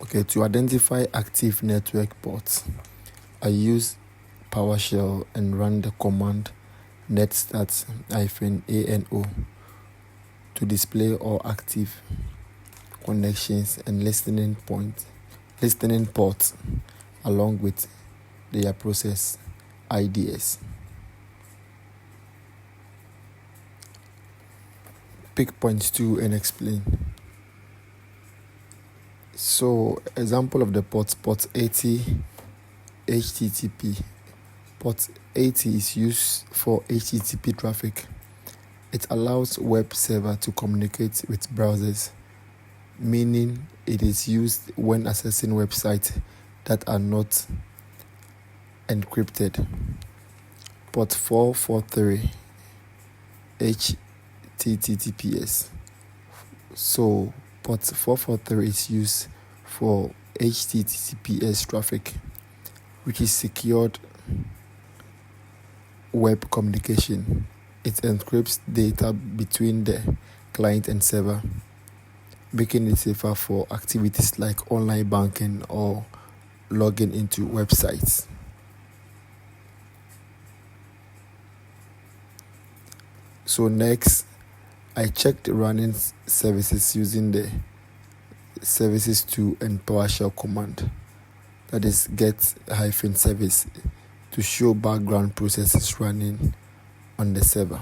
Okay, to identify active network ports, I use PowerShell and run the command netstat-ano to display all active connections and listening ports along with their process IDs. Pick points 2 and explain. So, example of the ports, port 80 HTTP. Port 80 is used for HTTP traffic. It allows web server to communicate with browsers, meaning it is used when accessing websites that are not encrypted. Port 443 HTTPS. So port 443 is used for HTTPS traffic, which is secured web communication. It encrypts data between the client and server, making it safer for activities like online banking or logging into websites. So next, I checked running services using the services to and PowerShell command, that is get-service, to show background processes running on the server.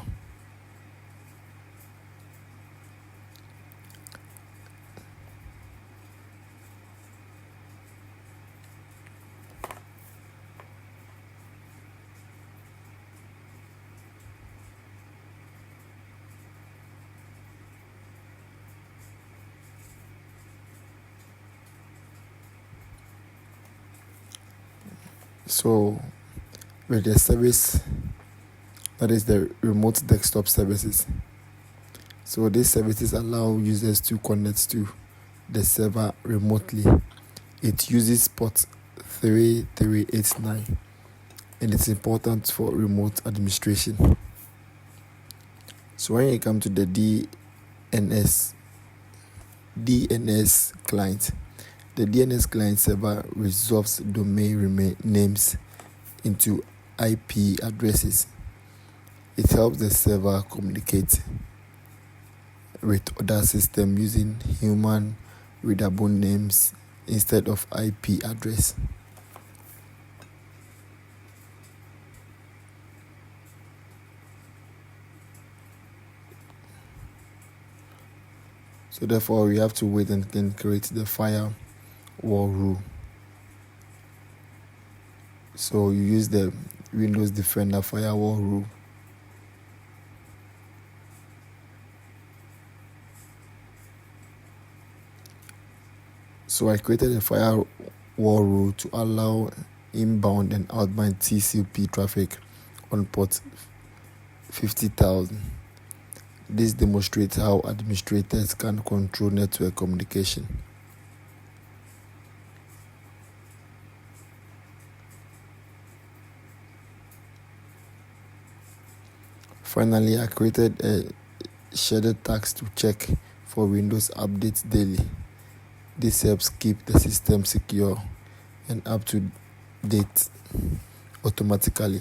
So with the service, that is the remote desktop services. So these services allow users to connect to the server remotely. It uses port 3389 and it's important for remote administration. So when you come to the DNS client, the DNS client server resolves domain names into IP addresses. It helps the server communicate with other systems using human readable names instead of IP address. So therefore, we have to wait and then create the firewall rule. So you use the Windows Defender firewall rule. So I created a firewall rule to allow inbound and outbound TCP traffic on port 50,000. This demonstrates how administrators can control network communication. Finally, I created a scheduled task to check for Windows updates daily. This helps keep the system secure and up to date automatically.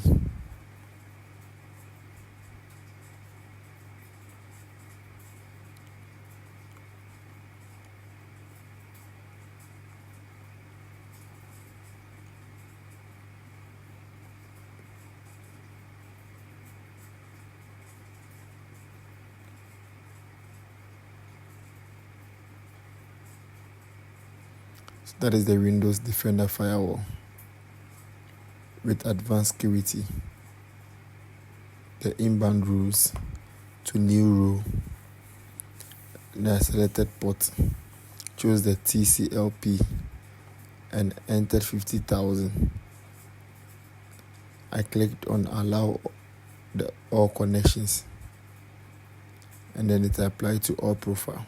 So that is the Windows Defender firewall with advanced security. The inbound rules to new rule. The selected port, chose the TCLP and entered 50,000. I clicked on allow all connections and then it applied to all profile.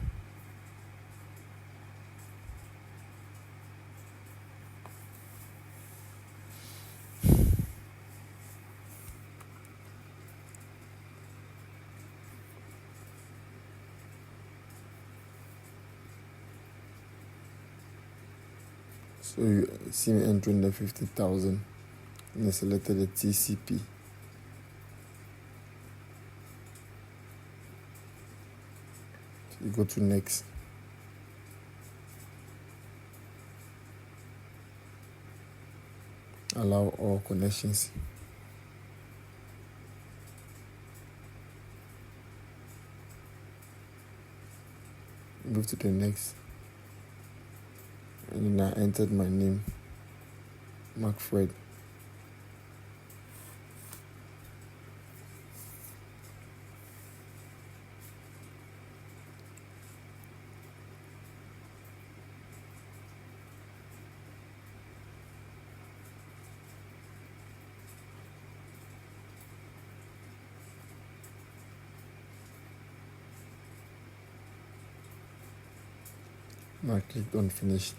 So you see me entering the 50,000 and I selected the TCP. So you go to next. Allow all connections. Move to the next. And then I entered my name, McFred. I clicked on finish.